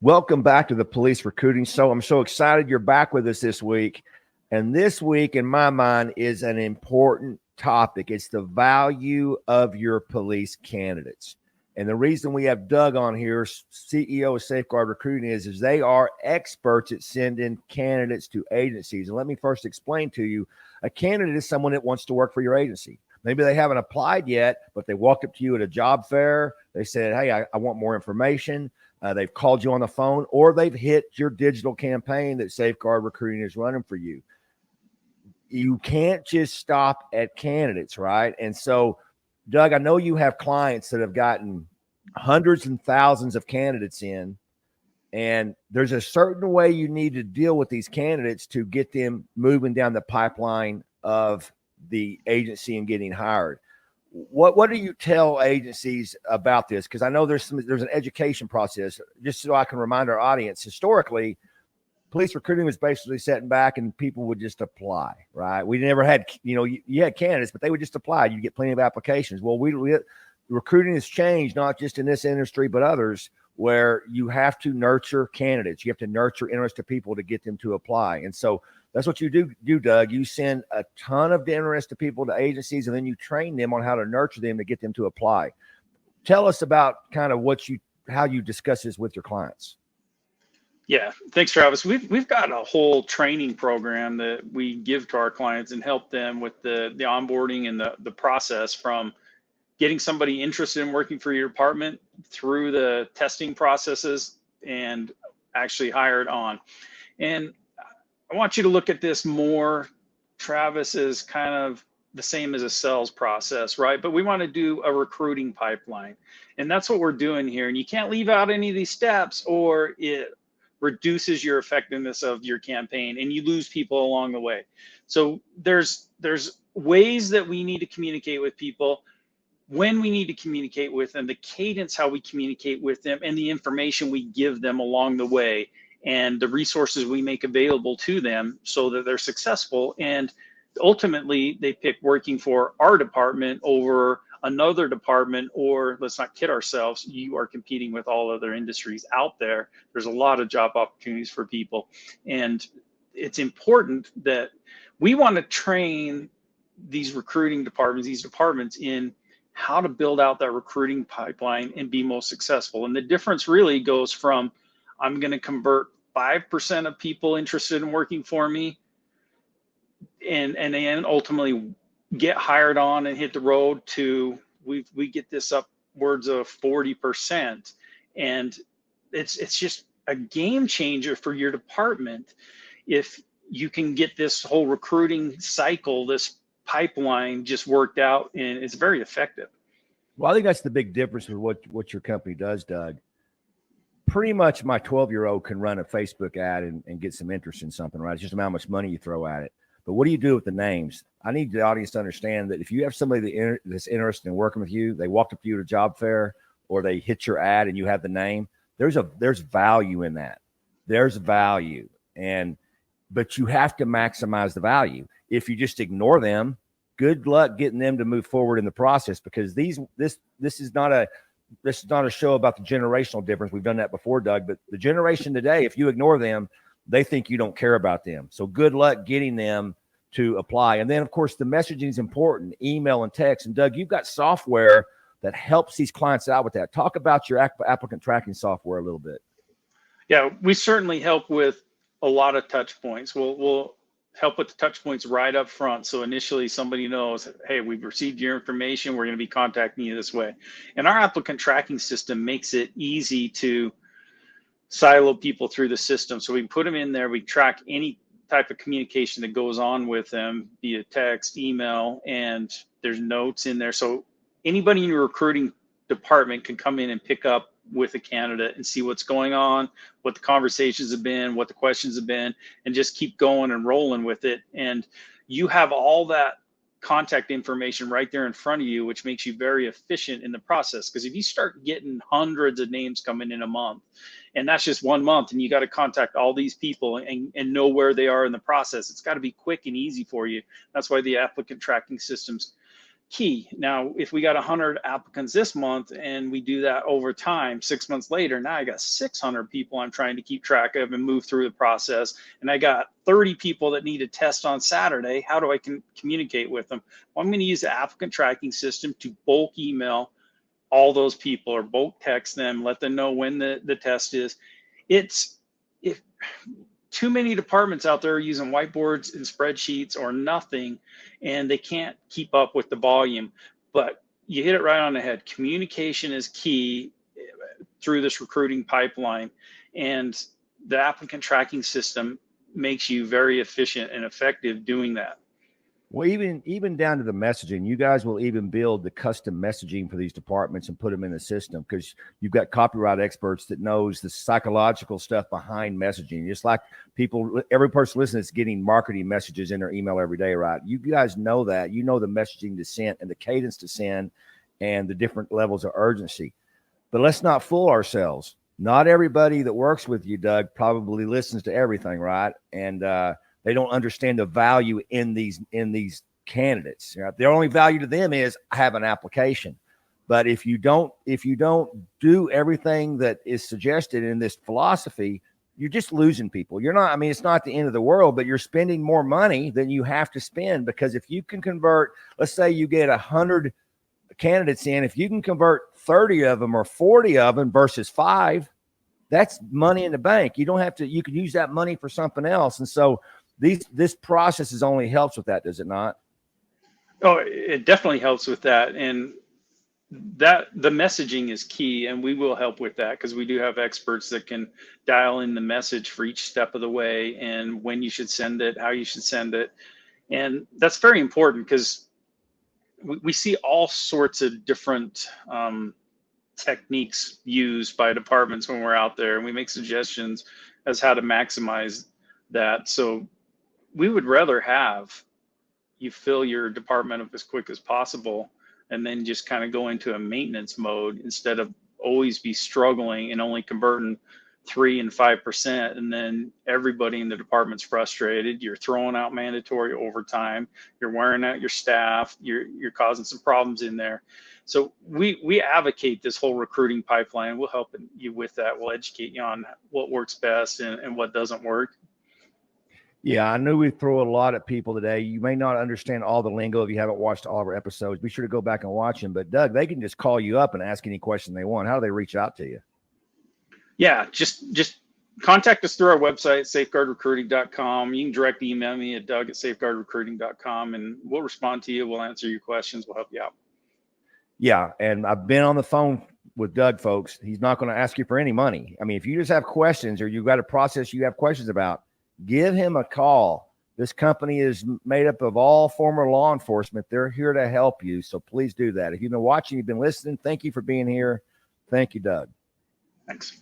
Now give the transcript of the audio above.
Welcome back to the Police Recruiting Show. I'm so excited you're back with us this week. And this week, in my mind, is an important topic. It's the value of your police candidates. And the reason we have Doug on here, CEO of Safeguard Recruiting, is they are experts at sending candidates to agencies. And let me first explain to you, a candidate is someone that wants to work for your agency. Maybe they haven't applied yet, but they walked up to you at a job fair. They said, hey, I want more information. They've called you on the phone, or they've hit your digital campaign that Safeguard Recruiting is running for you. You can't just stop at candidates, right? And so, Doug, I know you have clients that have gotten hundreds and thousands of candidates in, and there's a certain way you need to deal with these candidates to get them moving down the pipeline of the agency and getting hired. What do you tell agencies about this? Because I know there's an education process. Just so I can remind our audience, historically, police recruiting was basically sitting back and people would just apply, right? We never had, you had candidates, but they would just apply. You get plenty of applications. Well, recruiting has changed, not just in this industry, but others, where you have to nurture candidates. You have to nurture interested people to get them to apply. And so that's what you do, Doug. You send a ton of interested people to agencies, and then you train them on how to nurture them to get them to apply. Tell us about kind of how you discuss this with your clients. Yeah, thanks, Travis. We've got a whole training program that we give to our clients and help them with the onboarding and the process, from getting somebody interested in working for your department through the testing processes and actually hired on. And I want you to look at this more, Travis, as kind of the same as a sales process, right? But we want to do a recruiting pipeline. And that's what we're doing here. And you can't leave out any of these steps, or it reduces your effectiveness of your campaign and you lose people along the way. So there's ways that we need to communicate with people, when we need to communicate with them, the cadence, how we communicate with them, and the information we give them along the way, and the resources we make available to them so that they're successful. And ultimately, they pick working for our department over another department, or let's not kid ourselves, you are competing with all other industries out there. There's a lot of job opportunities for people. And it's important that we want to train these recruiting departments, these departments, in how to build out that recruiting pipeline and be most successful. And the difference really goes from, I'm going to convert 5% of people interested in working for me, and then ultimately get hired on and hit the road, to we get this upwards of 40%. And it's just a game changer for your department if you can get this whole recruiting cycle, this pipeline, just worked out, and it's very effective. Well, I think that's the big difference with what your company does, Doug. Pretty much my 12-year-old can run a Facebook ad and get some interest in something, right? It's just how much money you throw at it. But what do you do with the names? I need the audience to understand that if you have somebody that's interested in working with you, they walked up to you at a job fair, or they hit your ad and you have the name, there's value in that. There's value. But you have to maximize the value. If you just ignore them, good luck getting them to move forward in the process, because this is not a show about the generational difference. We've done that before, Doug, but the generation today, if you ignore them, they think you don't care about them. So good luck getting them to apply. And then, of course, the messaging is important, email and text. And Doug, you've got software that helps these clients out with that. Talk about your applicant tracking software a little bit. Yeah, we certainly help with a lot of touch points. We'll help with the touch points right up front. So initially somebody knows, hey, we've received your information, we're going to be contacting you this way. And our applicant tracking system makes it easy to silo people through the system. So we can put them in there, we track any type of communication that goes on with them via text, email, and there's notes in there. So anybody in your recruiting department can come in and pick up with a candidate and see what's going on, what the conversations have been, what the questions have been, and just keep going and rolling with it. And you have all that contact information right there in front of you, which makes you very efficient in the process. Because if you start getting hundreds of names coming in a month, and that's just 1 month, and you got to contact all these people and know where they are in the process, it's got to be quick and easy for you. That's why the applicant tracking systems key. Now, if we got 100 applicants this month and we do that over time, 6 months later, now I got 600 people I'm trying to keep track of and move through the process. And I got 30 people that need a test on Saturday. How do I communicate with them? Well, I'm going to use the applicant tracking system to bulk email all those people or bulk text them, let them know when the test is. If too many departments out there are using whiteboards and spreadsheets or nothing, and they can't keep up with the volume. But you hit it right on the head. Communication is key through this recruiting pipeline, and the applicant tracking system makes you very efficient and effective doing that. Well, even down to the messaging, you guys will even build the custom messaging for these departments and put them in the system, because you've got copyright experts that knows the psychological stuff behind messaging. Just like every person listening is getting marketing messages in their email every day, right? You guys know that. You know the messaging to send and the cadence to send and the different levels of urgency. But let's not fool ourselves. Not everybody that works with you, Doug, probably listens to everything, right? And they don't understand the value in these candidates. You know, the only value to them is I have an application. But if you don't do everything that is suggested in this philosophy, you're just losing people. You're not, I mean, it's not the end of the world, but you're spending more money than you have to spend, because if you can convert, let's say you get 100 candidates in, if you can convert 30 of them or 40 of them versus 5, that's money in the bank. You don't have to, you can use that money for something else. And so this process is only helps with that, does it not? Oh, it definitely helps with that. And that the messaging is key, and we will help with that, because we do have experts that can dial in the message for each step of the way and when you should send it, how you should send it. And that's very important, because we see all sorts of different techniques used by departments when we're out there, and we make suggestions as how to maximize that. So we would rather have you fill your department up as quick as possible and then just kind of go into a maintenance mode, instead of always be struggling and only converting 3 and 5%, and then everybody in the department's frustrated. You're throwing out mandatory overtime, you're wearing out your staff, you're causing some problems in there. So we advocate this whole recruiting pipeline. We'll help you with that. We'll educate you on what works best and what doesn't work. Yeah, I knew we throw a lot at people today. You may not understand all the lingo if you haven't watched all of our episodes. Be sure to go back and watch them. But Doug, they can just call you up and ask any question they want. How do they reach out to you? Yeah, just contact us through our website, SAFEGUARDRECRUITING.com. You can direct email me at Doug@SAFEGUARDRECRUITING.com, and we'll respond to you. We'll answer your questions. We'll help you out. Yeah, and I've been on the phone with Doug, folks. He's not going to ask you for any money. I mean, if you just have questions or you've got a process you have questions about, give him a call. This company is made up of all former law enforcement. They're here to help you. So please do that. If you've been watching, you've been listening, thank you for being here. Thank you, Doug. Thanks.